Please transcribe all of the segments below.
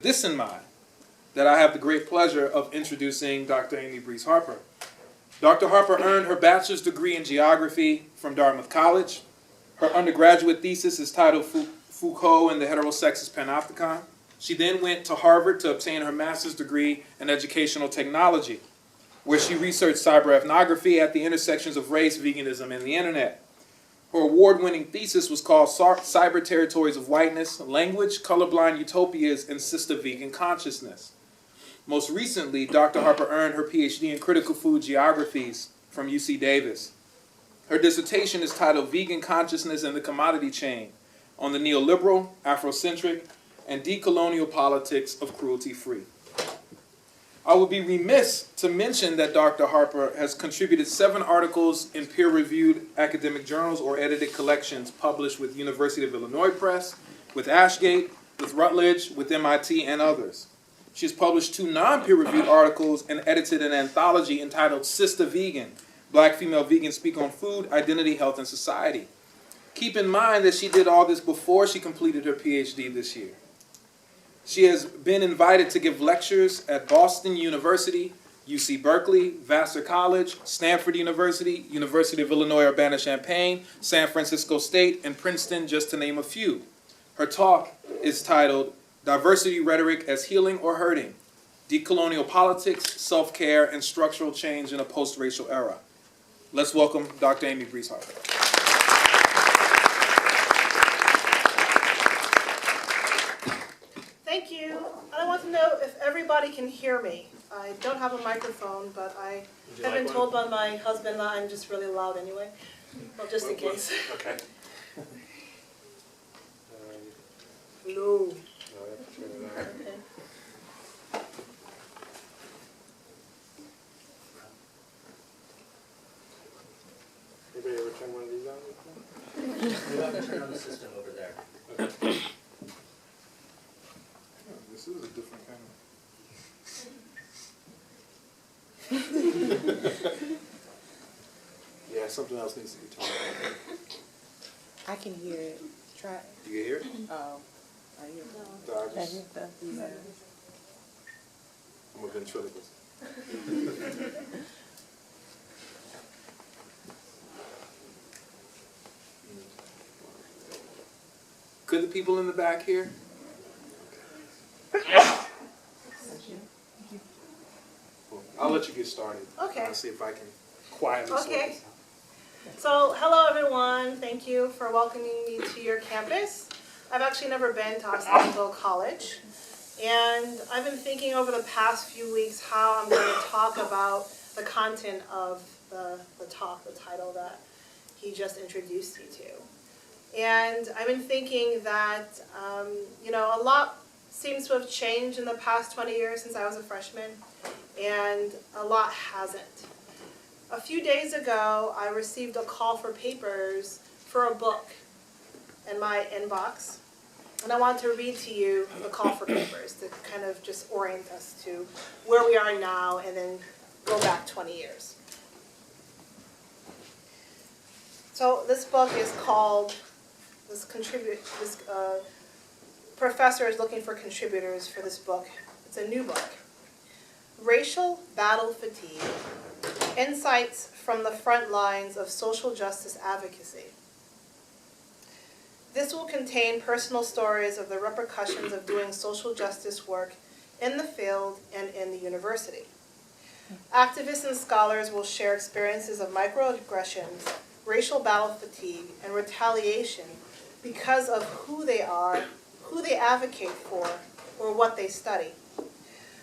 This in mind, that I have the great pleasure of introducing Dr. Amie Breeze Harper. Dr. Harper earned her bachelor's degree in geography from Dartmouth College. Her undergraduate thesis is titled Foucault and the Heterosexist Panopticon. She then went to Harvard to obtain her master's degree in educational technology, where she researched cyberethnography at the intersections of race, veganism, and the internet. Her award-winning thesis was called Cyber Territories of Whiteness, Language, Colorblind Utopias, and Sister Vegan Consciousness. Most recently, Dr. Harper earned her PhD in Critical Food Geographies from UC Davis. Her dissertation is titled Vegan Consciousness and the Commodity Chain on the Neoliberal, Afrocentric, and Decolonial Politics of Cruelty-Free. I would be remiss to mention that Dr. Harper has contributed 7 articles in peer-reviewed academic journals or edited collections published with University of Illinois Press, with Ashgate, with Rutledge, with MIT, and others. She has published 2 non-peer-reviewed articles and edited an anthology entitled Sister Vegan, Black Female Vegans Speak on Food, Identity, Health, and Society. Keep in mind that she did all this before she completed her PhD this year. She has been invited to give lectures at Boston University, UC Berkeley, Vassar College, Stanford University, University of Illinois Urbana-Champaign, San Francisco State, and Princeton, just to name a few. Her talk is titled Diversity Rhetoric as Healing or Hurting, Decolonial Politics, Self-Care, and Structural Change in a Post-Racial Era. Let's welcome Dr. Amie Breeze Harper. Thank you. I want to know if everybody can hear me. I don't have a microphone, but I have been told by my husband that I'm just really loud anyway. Well, just in case. Okay. Hello. Okay. Okay. Anybody ever turn one of these on? You have to turn on the system over there. Okay. This is a different kind of... Yeah, something else needs to be talked about. I can hear it. Try it. You can hear it? Oh, I hear it. So I just, Yeah. I'm a ventriloquist. Could the people in the back hear? Well, I'll let you get started. Okay. I'll see if I can quietly sort Okay. this out. So, hello everyone. Thank you for welcoming me to your campus. I've actually never been to Occidental College. And I've been thinking over the past few weeks how I'm going to talk about the content of the talk, the title that he just introduced you to. And I've been thinking that, a lot seems to have changed in the past 20 years since I was a freshman, and a lot hasn't. A few days ago, I received a call for papers for a book in my inbox, and I want to read to you the call for papers to kind of just orient us to where we are now and then go back 20 years. So this book is called, this professor is looking for contributors for this book. It's a new book. Racial Battle Fatigue, Insights from the Front Lines of Social Justice Advocacy. This will contain personal stories of the repercussions of doing social justice work in the field and in the university. Activists and scholars will share experiences of microaggressions, racial battle fatigue, and retaliation because of who they are, who they advocate for, or what they study.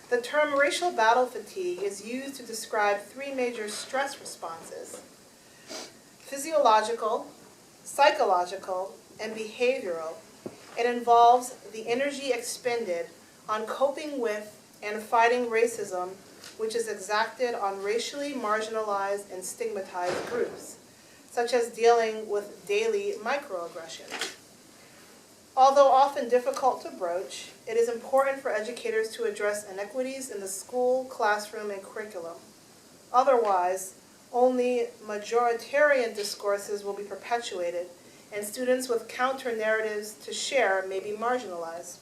The term racial battle fatigue is used to describe 3 major stress responses: physiological, psychological, and behavioral. It involves the energy expended on coping with and fighting racism, which is exacted on racially marginalized and stigmatized groups, such as dealing with daily microaggressions. Although often difficult to broach, it is important for educators to address inequities in the school, classroom, and curriculum. Otherwise, only majoritarian discourses will be perpetuated, and students with counter-narratives to share may be marginalized.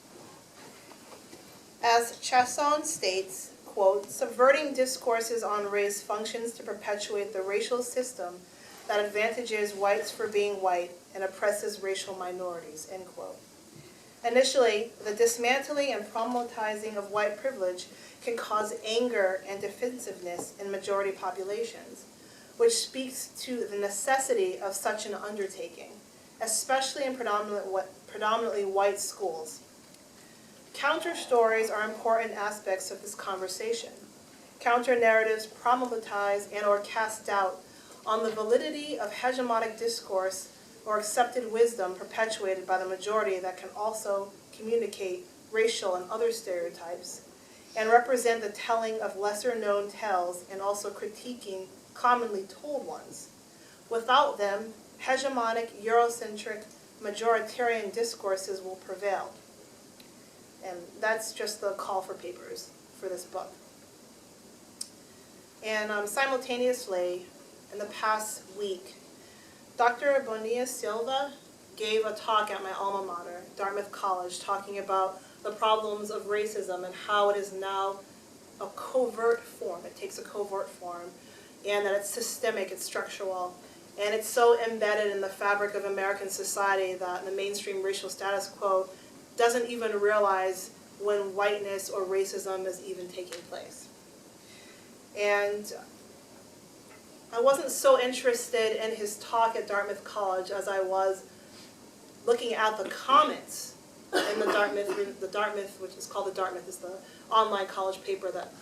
As Chasson states, quote, "Subverting discourses on race functions to perpetuate the racial system that advantages whites for being white and oppresses racial minorities," end quote. Initially, the dismantling and problematizing of white privilege can cause anger and defensiveness in majority populations, which speaks to the necessity of such an undertaking, especially in predominantly white schools. Counter stories are important aspects of this conversation. Counter narratives problematize and or cast doubt on the validity of hegemonic discourse or accepted wisdom perpetuated by the majority that can also communicate racial and other stereotypes and represent the telling of lesser-known tales and also critiquing commonly told ones. Without them, hegemonic, Eurocentric, majoritarian discourses will prevail. And that's just the call for papers for this book. And simultaneously, in the past week, Dr. Bonilla Silva gave a talk at my alma mater, Dartmouth College, talking about the problems of racism and how it is now a covert form. It takes a covert form, and that it's systemic, it's structural, and it's so embedded in the fabric of American society that the mainstream racial status quo doesn't even realize when whiteness or racism is even taking place. And I wasn't so interested in his talk at Dartmouth College as I was looking at the comments in the Dartmouth, which is called the Dartmouth, is the online college paper that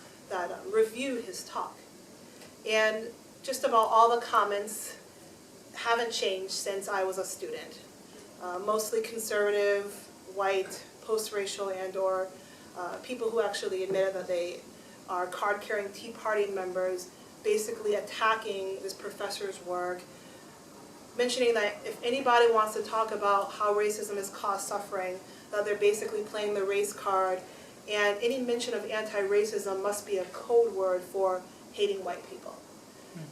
reviewed his talk. And just about all the comments haven't changed since I was a student. Mostly conservative, white, post-racial, and or people who actually admitted that they are card-carrying Tea Party members, basically attacking this professor's work, mentioning that if anybody wants to talk about how racism has caused suffering, that they're basically playing the race card, and any mention of anti-racism must be a code word for hating white people.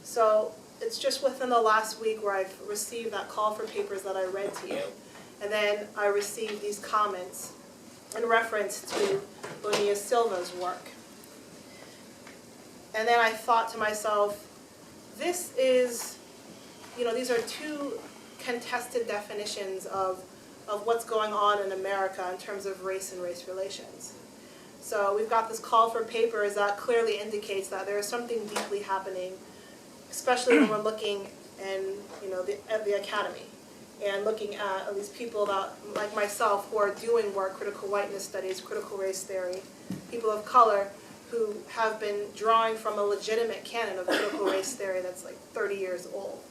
So it's just within the last week where I've received that call for papers that I read to you, and then I received these comments in reference to Bonilla Silva's work. And then I thought to myself, this is, these are two contested definitions of what's going on in America in terms of race and race relations. So we've got this call for papers that clearly indicates that there is something deeply happening, especially when we're looking in, at the academy and looking at least people that, like myself, who are doing work, critical whiteness studies, critical race theory, people of color, who have been drawing from a legitimate canon of critical race theory that's like 30 years old.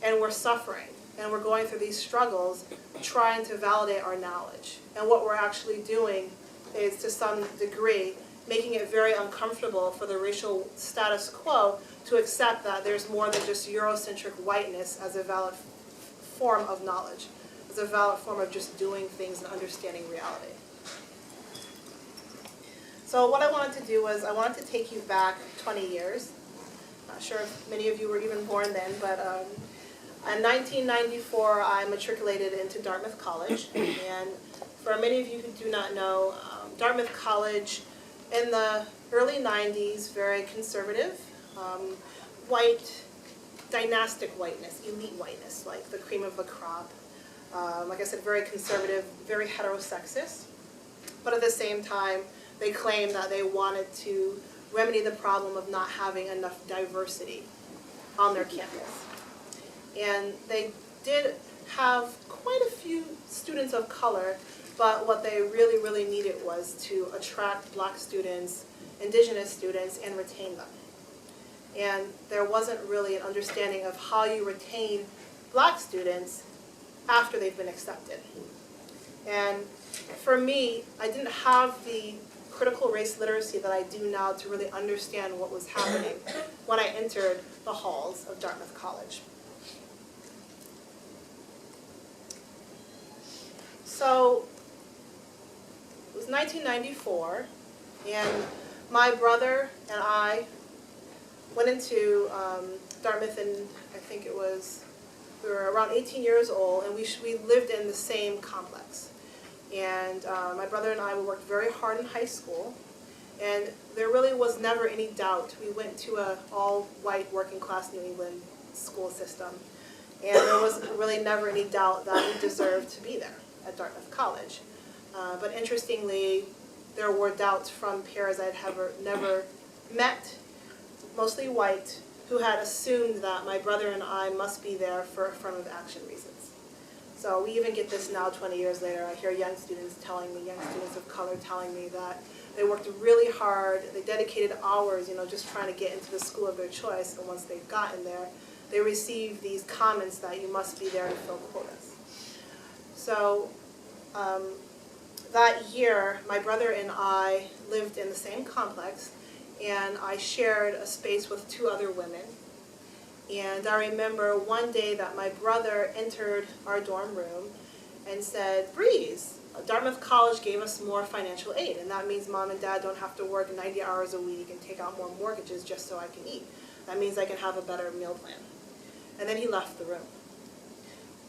And we're suffering, and we're going through these struggles trying to validate our knowledge. And what we're actually doing is, to some degree, making it very uncomfortable for the racial status quo to accept that there's more than just Eurocentric whiteness as a valid form of knowledge, as a valid form of just doing things and understanding reality. So what I wanted to do was I wanted to take you back 20 years. Not sure if many of you were even born then, but in 1994 I matriculated into Dartmouth College. And for many of you who do not know, Dartmouth College in the early 90s, very conservative, white, dynastic whiteness, elite whiteness, like the cream of the crop. Like I said, very conservative, very heterosexist. But at the same time, they claimed that they wanted to remedy the problem of not having enough diversity on their campus. And they did have quite a few students of color, but what they really, really needed was to attract black students, indigenous students, and retain them. And there wasn't really an understanding of how you retain black students after they've been accepted. And for me, I didn't have the critical race literacy that I do now to really understand what was happening when I entered the halls of Dartmouth College. So it was 1994, and my brother and I went into Dartmouth, and I think we were around 18 years old, and we lived in the same complex. And my brother and I worked very hard in high school, and there really was never any doubt. We went to an all-white working-class New England school system, and there was really never any doubt that we deserved to be there at Dartmouth College. But interestingly, there were doubts from peers I'd never met, mostly white, who had assumed that my brother and I must be there for affirmative action reasons. So we even get this now 20 years later. I hear young students of color telling me that they worked really hard, they dedicated hours, just trying to get into the school of their choice, and once they've gotten there, they receive these comments that you must be there to fill quotas. So that year, my brother and I lived in the same complex, and I shared a space with 2 other women. And I remember one day that my brother entered our dorm room and said, "Breeze, Dartmouth College gave us more financial aid, and that means mom and dad don't have to work 90 hours a week and take out more mortgages just so I can eat. That means I can have a better meal plan." And then he left the room.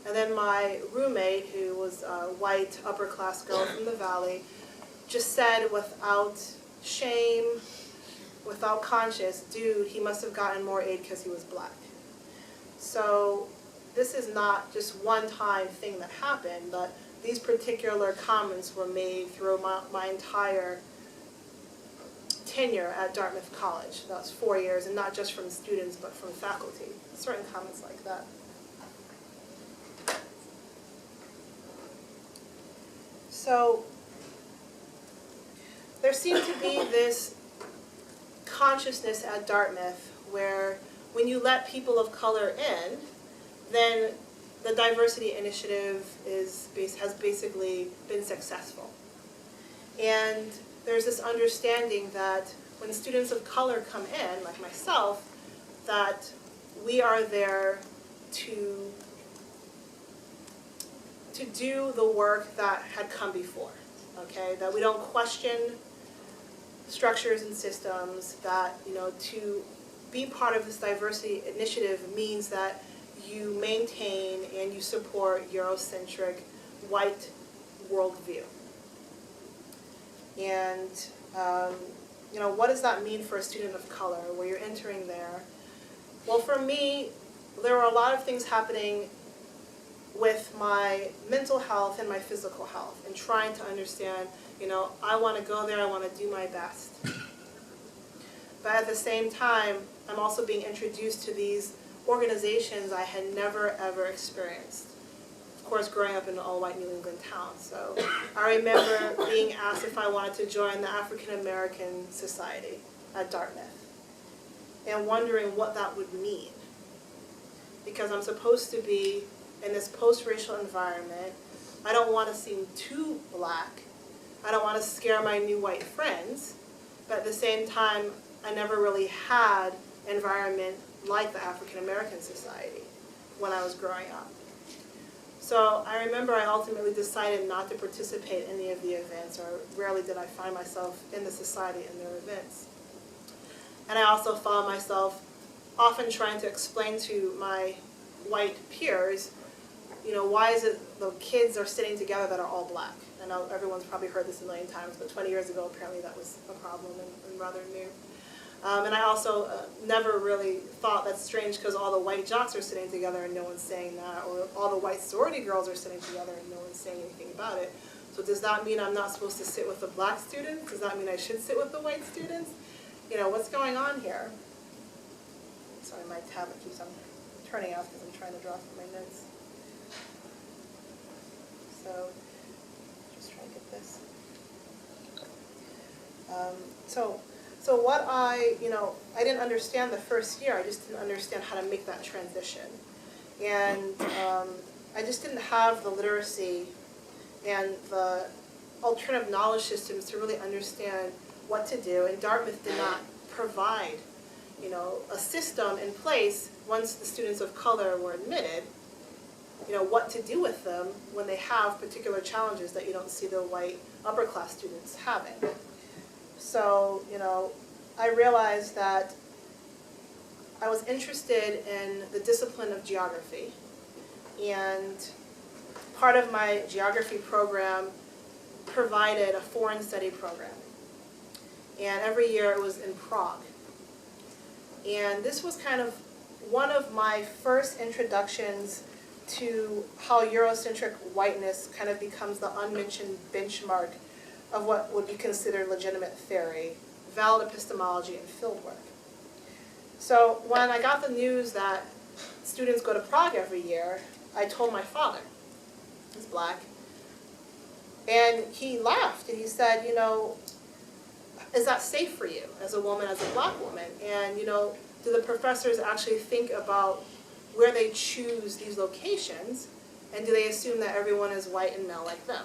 And then my roommate, who was a white, upper-class girl from the Valley, just said without shame, without conscience, "Dude, he must have gotten more aid because he was black." So this is not just one-time thing that happened, but these particular comments were made through my entire tenure at Dartmouth College. That was 4 years, and not just from students, but from faculty. Certain comments like that. So there seemed to be this consciousness at Dartmouth where when you let people of color in, then the diversity initiative has basically been successful. And there's this understanding that when students of color come in, like myself, that we are there to do the work that had come before, okay? That we don't question structures and systems, that, to be part of this diversity initiative means that you maintain and you support Eurocentric white worldview. And, what does that mean for a student of color where you're entering there? Well, for me, there were a lot of things happening with my mental health and my physical health, and trying to understand, I want to go there, I want to do my best. But at the same time, I'm also being introduced to these organizations I had never, ever experienced. Of course, growing up in an all-white New England town. So I remember being asked if I wanted to join the African American Society at Dartmouth, and wondering what that would mean. Because I'm supposed to be in this post-racial environment. I don't want to seem too black. I don't want to scare my new white friends. But at the same time, I never really had an environment like the African American Society when I was growing up. So I remember I ultimately decided not to participate in any of the events, or rarely did I find myself in the society in their events. And I also found myself often trying to explain to my white peers, why is it the kids are sitting together that are all black? I know everyone's probably heard this a million times, but 20 years ago, apparently that was a problem and rather new. And I also never really thought that's strange because all the white jocks are sitting together and no one's saying that, or all the white sorority girls are sitting together and no one's saying anything about it. So does that mean I'm not supposed to sit with the black students? Does that mean I should sit with the white students? What's going on here? Sorry, my tablet keeps on turning off because I'm trying to draw from my notes. So, just trying to get this. So what I didn't understand the first year. I just didn't understand how to make that transition. And I just didn't have the literacy and the alternative knowledge systems to really understand what to do. And Dartmouth did not provide, a system in place once the students of color were admitted, what to do with them when they have particular challenges that you don't see the white upper class students having. So, I realized that I was interested in the discipline of geography, and part of my geography program provided a foreign study program. And every year it was in Prague. And this was kind of one of my first introductions to how Eurocentric whiteness kind of becomes the unmentioned benchmark of what would be considered legitimate theory, valid epistemology, and fieldwork. So when I got the news that students go to Prague every year, I told my father, he's black, and he laughed and he said, you know, is that safe for you as a woman, as a black woman? And, you know, do the professors actually think about where they choose these locations, and do they assume that everyone is white and male like them?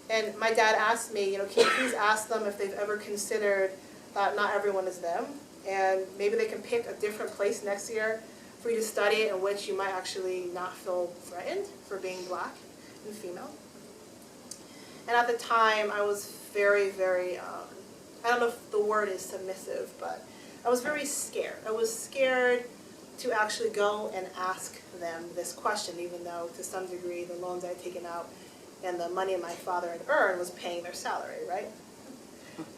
And my dad asked me, you know, can you please ask them if they've ever considered that not everyone is them, and maybe they can pick a different place next year for you to study in which you might actually not feel threatened for being black and female. And at the time, I was very, very, I don't know if the word is submissive, but I was very scared. I was scared to actually go and ask them this question, even though to some degree the loans I had taken out and the money my father had earned was paying their salary, right?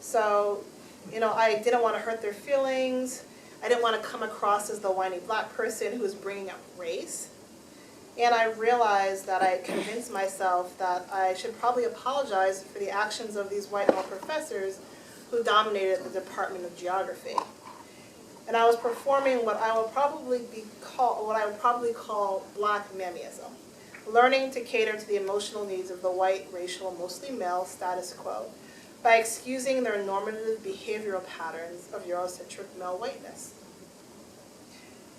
So, you know, I didn't want to hurt their feelings. I didn't want to come across as the whiny black person who was bringing up race. And I realized that I convinced myself that I should probably apologize for the actions of these white male professors who dominated the Department of Geography. And I was performing what I would probably call black mammyism, learning to cater to the emotional needs of the white, racial, mostly male status quo by excusing their normative behavioral patterns of Eurocentric male whiteness.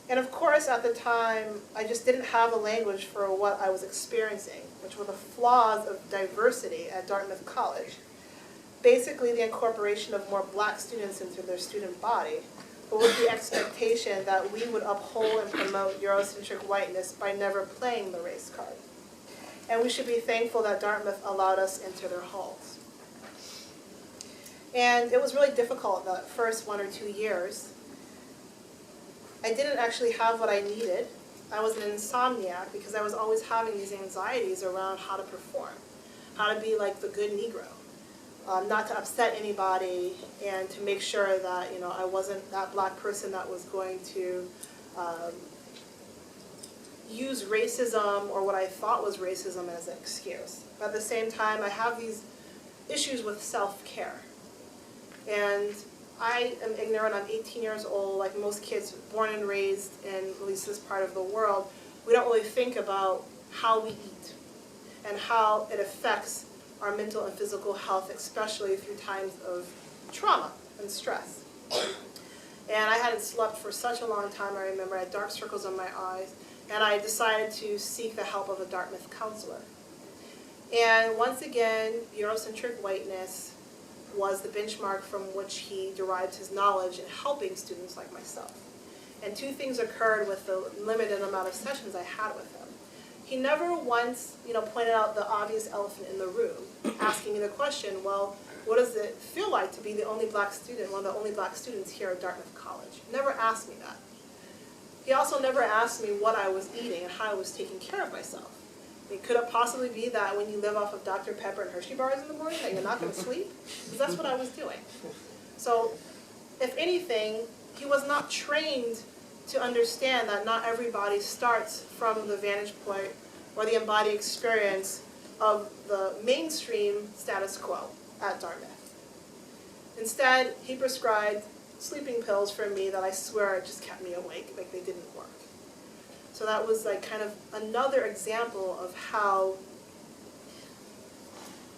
And of course, at the time, I just didn't have a language for what I was experiencing, which were the flaws of diversity at Dartmouth College. Basically, the incorporation of more black students into their student body, but with the expectation that we would uphold and promote Eurocentric whiteness by never playing the race card. And we should be thankful that Dartmouth allowed us into their halls. And it was really difficult the first 1 or 2 years. I didn't actually have what I needed. I was an insomniac because I was always having these anxieties around how to perform, how to be like the good Negro. Not to upset anybody, and to make sure that, you know, I wasn't that black person that was going to use racism or what I thought was racism as an excuse. But at the same time, I have these issues with self-care. And I am ignorant. I'm 18 years old. Like most kids born and raised in at least this part of the world, we don't really think about how we eat and how it affects our mental and physical health, especially through times of trauma and stress. And I hadn't slept for such a long time. I remember I had dark circles in my eyes, and I decided to seek the help of a Dartmouth counselor. And once again, Eurocentric whiteness was the benchmark from which he derived his knowledge in helping students like myself. And two things occurred with the limited amount of sessions I had with him. He never once, you know, pointed out the obvious elephant in the room, asking me the question, well, what does it feel like to be the only black student, one of the only black students here at Dartmouth College? Never asked me that. He also never asked me what I was eating and how I was taking care of myself. I mean, could it possibly be that when you live off of Dr. Pepper and Hershey bars in the morning that you're not going to sleep? Because that's what I was doing. So, if anything, he was not trained to understand that not everybody starts from the vantage point or the embodied experience of the mainstream status quo at Dartmouth. Instead, he prescribed sleeping pills for me that I swear just kept me awake, like they didn't work. So that was like kind of another example of how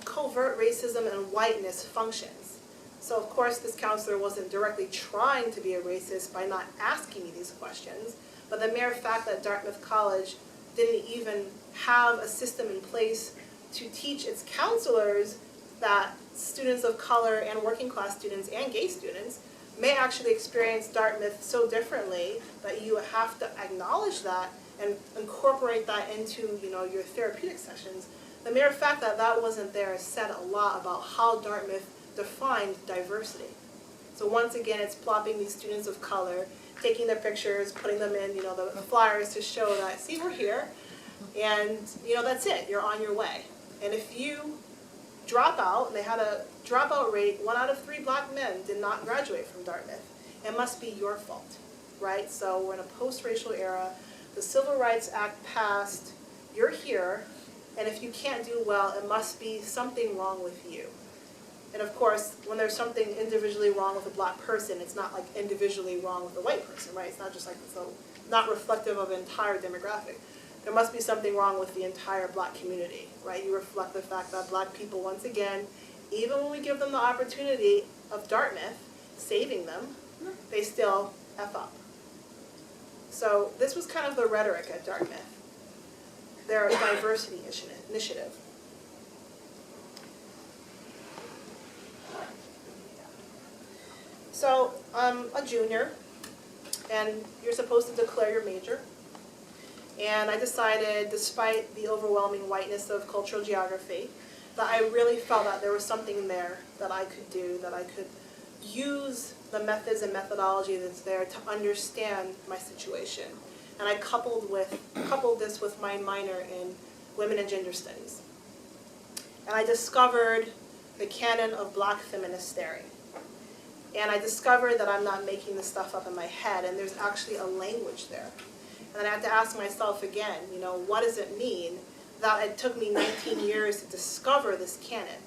covert racism and whiteness functions. So of course this counselor wasn't directly trying to be a racist by not asking me these questions, but the mere fact that Dartmouth College didn't even have a system in place to teach its counselors that students of color and working class students and gay students may actually experience Dartmouth so differently that you have to acknowledge that and incorporate that into, you know, your therapeutic sessions. The mere fact that that wasn't there said a lot about how Dartmouth defined diversity. So once again, it's plopping these students of color, taking their pictures, putting them in, you know, the flyers to show that, see, we're here, and, you know, that's it, you're on your way. And if you dropout, and they had a dropout rate, 1 out of 3 black men did not graduate from Dartmouth. It must be your fault, right? So we're in a post-racial era, the Civil Rights Act passed, you're here, and if you can't do well, it must be something wrong with you. And of course, when there's something individually wrong with a black person, it's not like individually wrong with a white person, right? It's not just like, so not reflective of an entire demographic. There must be something wrong with the entire black community, right? You reflect the fact that black people, once again, even when we give them the opportunity of Dartmouth, saving them, they still F up. So this was kind of the rhetoric at Dartmouth, their diversity initiative. So I'm a junior, and you're supposed to declare your major. And I decided, despite the overwhelming whiteness of cultural geography, that I really felt that there was something there that I could do, that I could use the methods and methodology that's there to understand my situation. And I coupled this with my minor in women and gender studies. And I discovered the canon of black feminist theory. And I discovered that I'm not making this stuff up in my head, and there's actually a language there. And then I had to ask myself again, you know, what does it mean that it took me 19 years to discover this canon?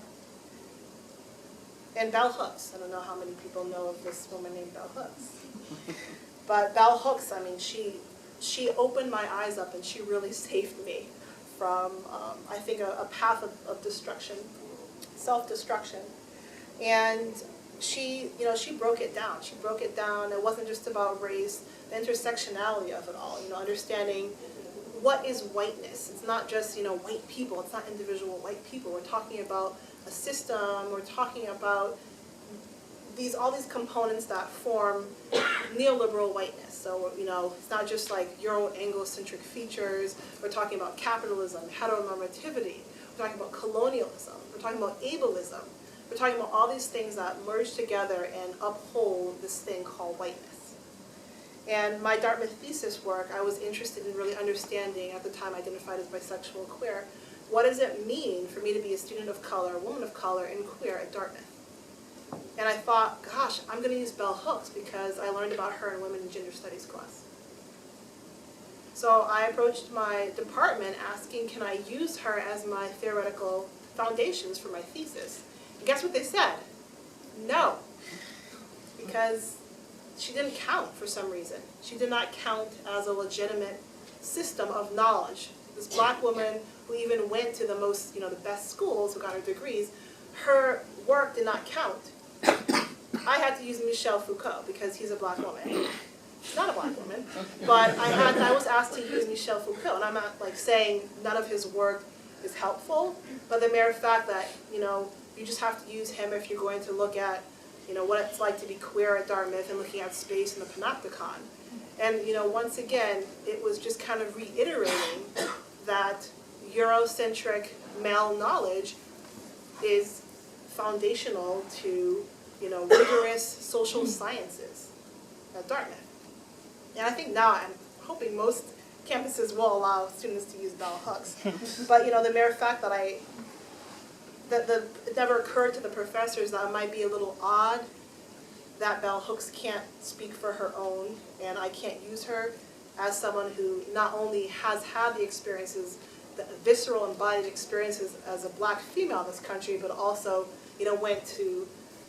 And bell hooks, I don't know how many people know of this woman named Bell Hooks. But bell hooks, I mean, she opened my eyes up, and she really saved me from, I think, a path of destruction, self-destruction. And she broke it down. She broke it down. It wasn't just about race, the intersectionality of it all, you know, understanding what is whiteness. It's not just, you know, white people. It's not individual white people. We're talking about a system. We're talking about all these components that form neoliberal whiteness. So, you know, it's not just like Euro-Anglocentric features. We're talking about capitalism, heteronormativity. We're talking about colonialism. We're talking about ableism. We're talking about all these things that merge together and uphold this thing called whiteness. And my Dartmouth thesis work, I was interested in really understanding, at the time identified as bisexual and queer, what does it mean for me to be a student of color, a woman of color, and queer at Dartmouth? And I thought, gosh, I'm going to use bell hooks because I learned about her in women and gender studies class. So I approached my department asking, can I use her as my theoretical foundations for my thesis? And guess what they said? No, because she didn't count for some reason. She did not count as a legitimate system of knowledge. This black woman who even went to the most, you know, the best schools, who got her degrees, her work did not count. I had to use Michel Foucault because he's a black woman. She's not a black woman, but I was asked to use Michel Foucault, and I'm not like saying none of his work is helpful, but the mere fact that, you know, you just have to use him if you're going to look at, you know, what it's like to be queer at Dartmouth and looking at space in the Panopticon. And, you know, once again, it was just kind of reiterating that Eurocentric male knowledge is foundational to, you know, rigorous social sciences at Dartmouth. And I think now I'm hoping most campuses will allow students to use bell hooks. But, you know, the mere fact that it never occurred to the professors that it might be a little odd that bell hooks can't speak for her own, and I can't use her as someone who not only has had the experiences, the visceral embodied experiences as a black female in this country, but also, you know, went to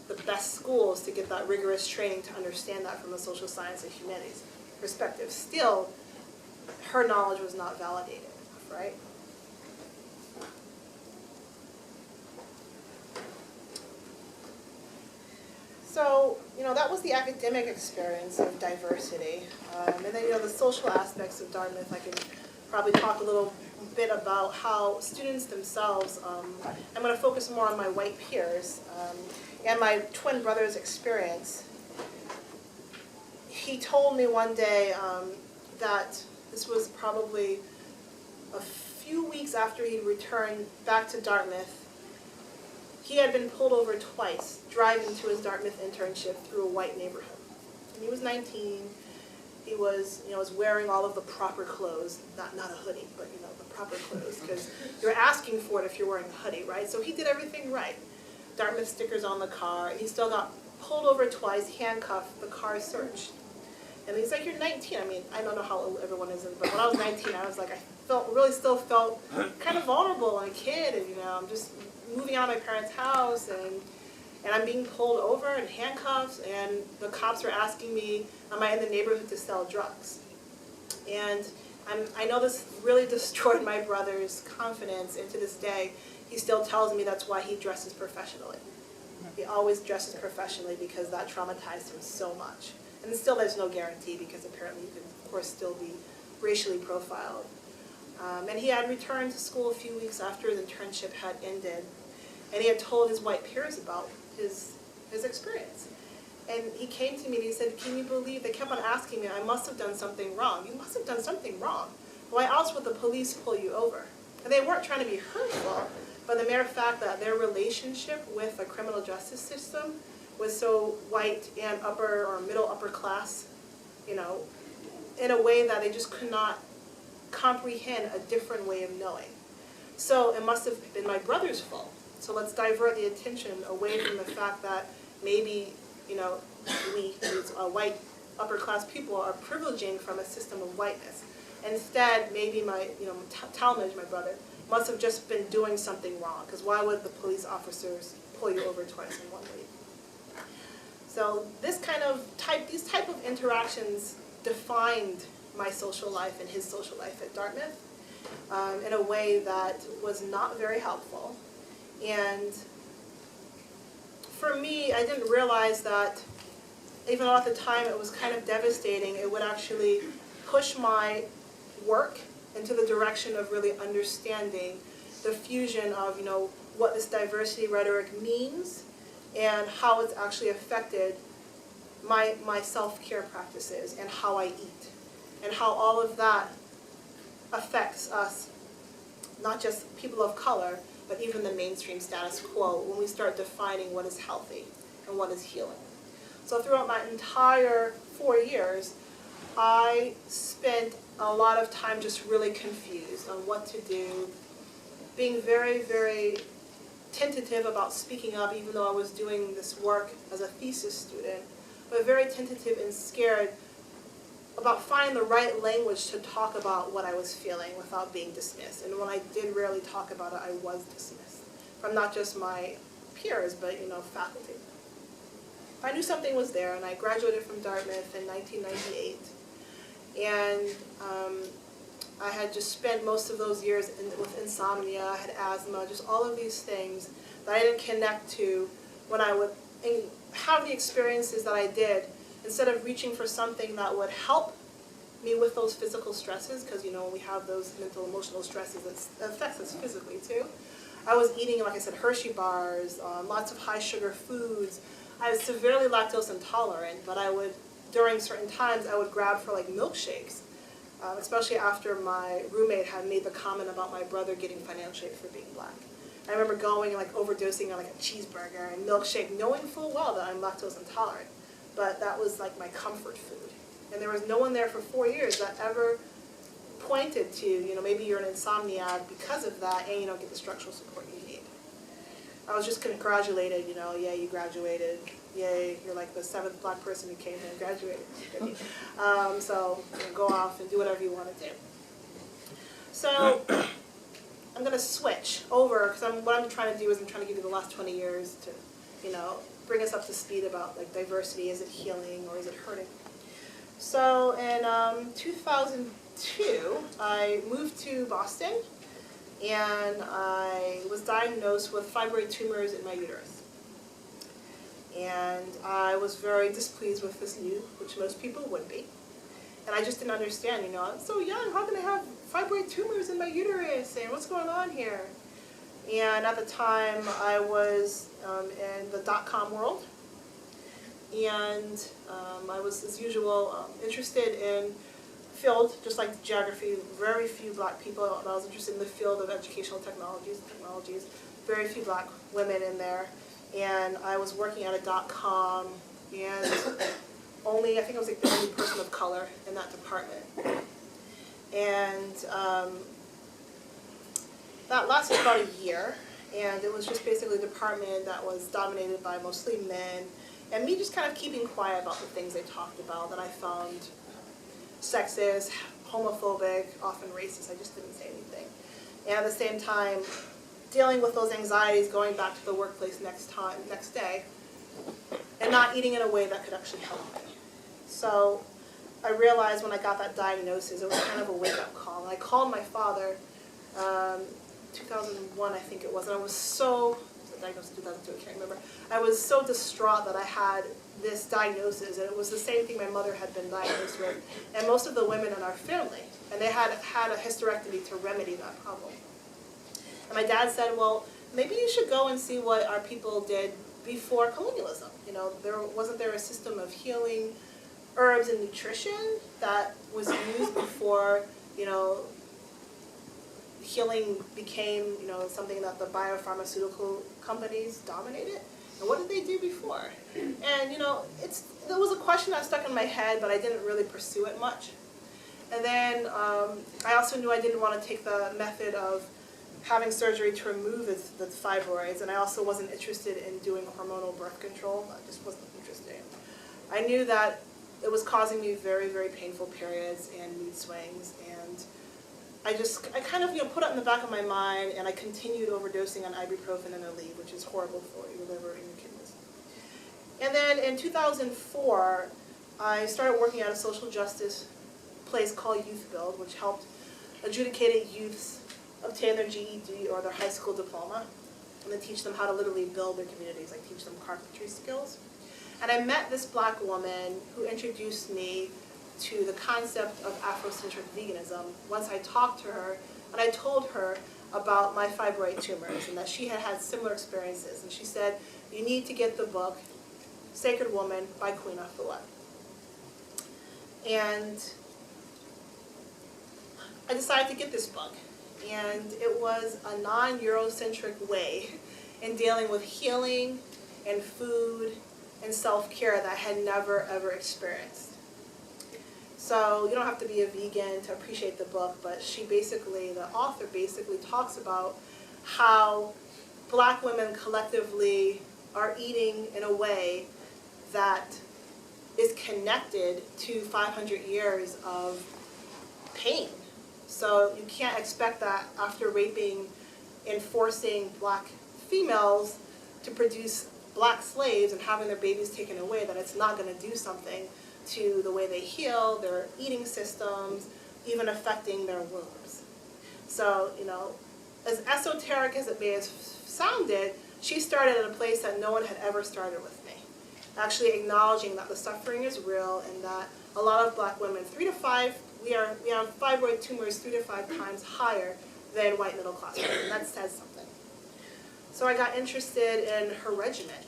the best schools to get that rigorous training to understand that from a social science and humanities perspective. Still, her knowledge was not validated, right? So, you know, that was the academic experience of diversity. And then, you know, the social aspects of Dartmouth, I can probably talk a little bit about how students themselves, I'm going to focus more on my white peers and my twin brother's experience. He told me one day that this was probably a few weeks after he returned back to Dartmouth. He had been pulled over twice driving to his Dartmouth internship through a white neighborhood. And he was 19. he was, was wearing all of the proper clothes, not a hoodie, but the proper clothes, because you're asking for it if you're wearing a hoodie, right? So he did everything right. Dartmouth stickers on the car, and he still got pulled over twice, handcuffed, the car searched. And he's like, you're 19. I mean, I don't know how old everyone is, but when I was 19, I was like, still felt kind of vulnerable and a kid, and I'm just moving out of my parents' house, and I'm being pulled over in handcuffs, and the cops are asking me, am I in the neighborhood to sell drugs? And I know this really destroyed my brother's confidence, and to this day, he still tells me that's why he dresses professionally. He always dresses professionally because that traumatized him so much. And still there's no guarantee because apparently you can, of course, still be racially profiled. And he had returned to school a few weeks after his internship had ended, and he had told his white peers about his experience. And he came to me and he said, can you believe, they kept on asking me, I must have done something wrong. You must have done something wrong. Why else would the police pull you over? And they weren't trying to be hurtful, but the mere fact that their relationship with the criminal justice system was so white and upper or middle upper class, in a way that they just could not comprehend a different way of knowing. So it must have been my brother's fault. So let's divert the attention away from the fact that maybe, we as white upper class people are privileging from a system of whiteness. Instead, maybe my, Talmadge, my brother, must have just been doing something wrong, because why would the police officers pull you over twice in 1 week? So these type of interactions defined my social life and his social life at Dartmouth in a way that was not very helpful. And for me, I didn't realize that, even though at the time it was kind of devastating, it would actually push my work into the direction of really understanding the fusion of, what this diversity rhetoric means and how it's actually affected my self-care practices and how I eat, and how all of that affects us, not just people of color, but even the mainstream status quo when we start defining what is healthy and what is healing. So throughout my entire 4 years, I spent a lot of time just really confused on what to do, being very, very tentative about speaking up, even though I was doing this work as a thesis student, but very tentative and scared about finding the right language to talk about what I was feeling without being dismissed. And when I did rarely talk about it, I was dismissed from not just my peers, but faculty. I knew something was there, and I graduated from Dartmouth in 1998. And I had just spent most of those years with insomnia, I had asthma, just all of these things that I didn't connect to when I would have the experiences that I did. Instead of reaching for something that would help me with those physical stresses, because when we have those mental, emotional stresses, it affects us physically too. I was eating, like I said, Hershey bars, lots of high sugar foods. I was severely lactose intolerant, but during certain times, I would grab for milkshakes, especially after my roommate had made the comment about my brother getting financial aid for being black. I remember going and overdosing on a cheeseburger and milkshake, knowing full well that I'm lactose intolerant. But that was my comfort food. And there was no one there for 4 years that ever pointed to, maybe you're an insomniac because of that, and you don't get the structural support you need. I was just congratulated, yeah, you graduated. Yay, you're the 7th black person who came here and graduated. So go off and do whatever you want to do. So I'm going to switch over, because what I'm trying to do is I'm trying to give you the last 20 years to, bring us up to speed about diversity. Is it healing or is it hurting? So in 2002, I moved to Boston, and I was diagnosed with fibroid tumors in my uterus. And I was very displeased with this news, which most people would be. And I just didn't understand, I'm so young, how can I have fibroid tumors in my uterus, and what's going on here? And at the time, I was in the .com world, and I was, as usual, interested in field, just like geography, very few black people. I was interested in the field of educational technologies, very few black women in there. And I was working at a .com, and I think I was like the only person of color in that department. And that lasted about a year, and it was just basically a department that was dominated by mostly men, and me just kind of keeping quiet about the things they talked about that I found sexist, homophobic, often racist. I just didn't say anything. And at the same time, dealing with those anxieties going back to the workplace next day, and not eating in a way that could actually help me. So I realized when I got that diagnosis, it was kind of a wake-up call. And I called my father, 2001 I think it was, and I was so, diagnosed in 2002, I can't remember. I was so distraught that I had this diagnosis, and it was the same thing my mother had been diagnosed with, and most of the women in our family, and they had had a hysterectomy to remedy that problem. And my dad said, well, maybe you should go and see what our people did before colonialism. You know, wasn't there a system of healing herbs and nutrition that was used before, you know, healing became, you know, something that the biopharmaceutical companies dominated? And what did they do before? And, you know, there was a question that stuck in my head, but I didn't really pursue it much. And then I also knew I didn't want to take the method of having surgery to remove the fibroids, and I also wasn't interested in doing hormonal birth control. I just wasn't interested. I knew that it was causing me very, very painful periods and mood swings, and I kind of, you know, put it in the back of my mind, and I continued overdosing on ibuprofen and Aleve, which is horrible for your liver and your kidneys. And then in 2004, I started working at a social justice place called Youth Build, which helped adjudicated youths obtain their GED or their high school diploma, and then teach them how to literally build their communities, like teach them carpentry skills. And I met this black woman who introduced me to the concept of Afrocentric veganism once I talked to her, and I told her about my fibroid tumors and that she had had similar experiences. And she said, you need to get the book, Sacred Woman by Queen Afua. And I decided to get this book. And it was a non-Eurocentric way in dealing with healing and food and self-care that I had never, ever experienced. So you don't have to be a vegan to appreciate the book, but the author basically talks about how black women collectively are eating in a way that is connected to 500 years of pain. So you can't expect that after raping and forcing black females to produce black slaves and having their babies taken away, that it's not going to do something to the way they heal, their eating systems, even affecting their wombs. So, you know, as esoteric as it may have sounded, she started at a place that no one had ever started with me. Actually acknowledging that the suffering is real and that a lot of black women, we have fibroid tumors 3 to 5 times higher than white middle class women, and that says something. So I got interested in her regimen,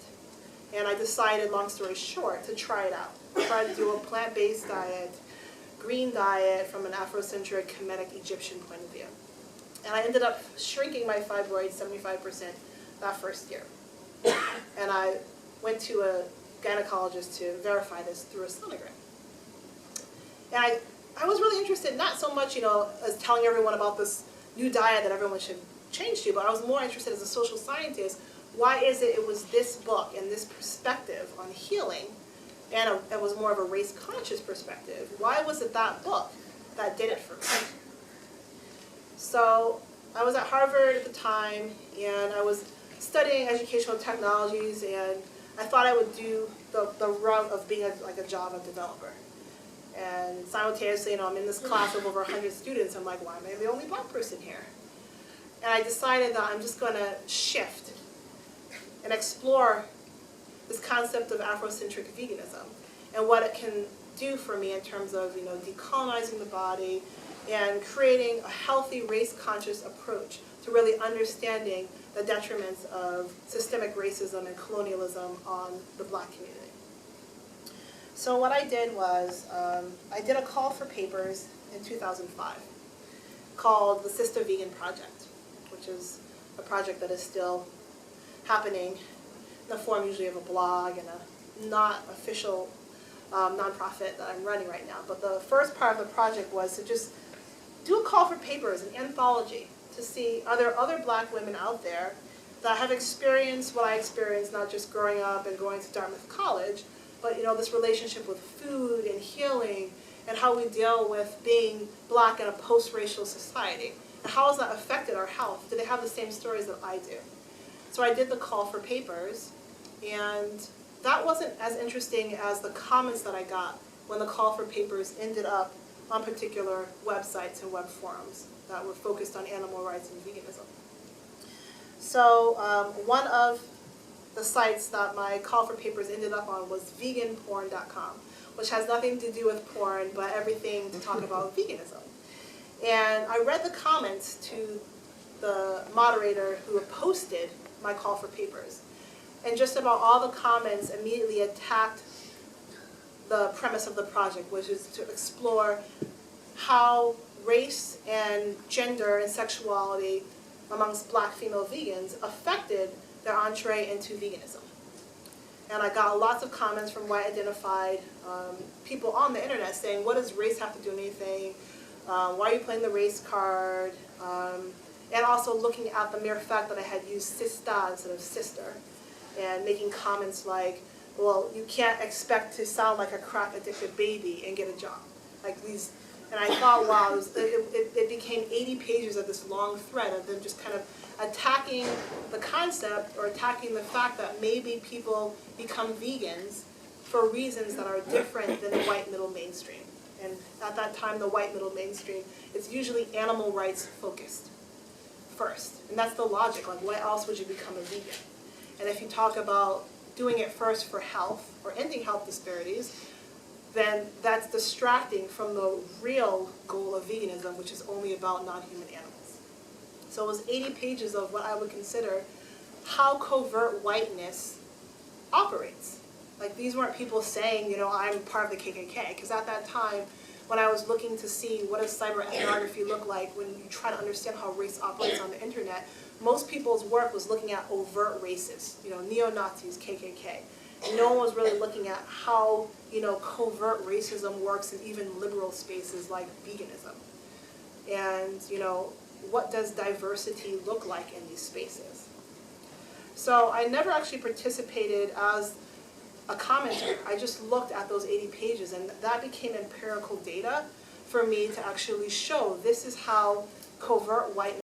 and I decided, long story short, to try it out. Try to do a plant-based diet, green diet from an Afrocentric, Kemetic Egyptian point of view. And I ended up shrinking my fibroids 75% that first year. And I went to a gynecologist to verify this through a sonogram. And I was really interested, not so much, you know, as telling everyone about this new diet that everyone should change to, but I was more interested as a social scientist, why is it was this book and this perspective on healing, and it was more of a race-conscious perspective. Why was it that book that did it for me? So I was at Harvard at the time, and I was studying educational technologies, and I thought I would do the route of being like a Java developer. And simultaneously, you know, I'm in this class of over 100 students. I'm like, why am I the only black person here? And I decided that I'm just going to shift and explore this concept of Afrocentric veganism and what it can do for me in terms of, you know, decolonizing the body and creating a healthy race-conscious approach to really understanding the detriments of systemic racism and colonialism on the black community. So what I did was, I did a call for papers in 2005 called the Sister Vegan Project, which is a project that is still happening in the form usually of a blog and a not official nonprofit that I'm running right now. But the first part of the project was to just do a call for papers, an anthology, to see are there other Black women out there that have experienced what I experienced, not just growing up and going to Dartmouth College, but this relationship with food and healing and how we deal with being Black in a post-racial society. And how has that affected our health? Do they have the same stories that I do? So I did the call for papers, and that wasn't as interesting as the comments that I got when the call for papers ended up on particular websites and web forums that were focused on animal rights and veganism. So one of the sites that my call for papers ended up on was veganporn.com, which has nothing to do with porn, but everything to talk about veganism. And I read the comments to the moderator who posted my call for papers. And just about all the comments immediately attacked the premise of the project, which is to explore how race and gender and sexuality amongst Black female vegans affected their entree into veganism. And I got lots of comments from white identified people on the internet saying, what does race have to do with anything? Why are you playing the race card? And also looking at the mere fact that I had used sista instead of sister, and making comments like, well, you can't expect to sound like a crack-addicted baby and get a job. Like these, and I thought, wow, it became 80 pages of this long thread of them just kind of attacking the concept or attacking the fact that maybe people become vegans for reasons that are different than the white middle mainstream. And at that time, the white middle mainstream is usually animal rights focused first. And that's the logic, like why else would you become a vegan? And if you talk about doing it first for health or ending health disparities, then that's distracting from the real goal of veganism, which is only about non-human animals. So it was 80 pages of what I would consider how covert whiteness operates. Like these weren't people saying, I'm part of the KKK, because at that time, when I was looking to see what does cyber ethnography look like when you try to understand how race operates on the internet, most people's work was looking at overt races, neo-Nazis, KKK. And no one was really looking at how, covert racism works in even liberal spaces like veganism. And, what does diversity look like in these spaces? So I never actually participated as a commenter. I just looked at those 80 pages, and that became empirical data for me to actually show this is how covert whiteness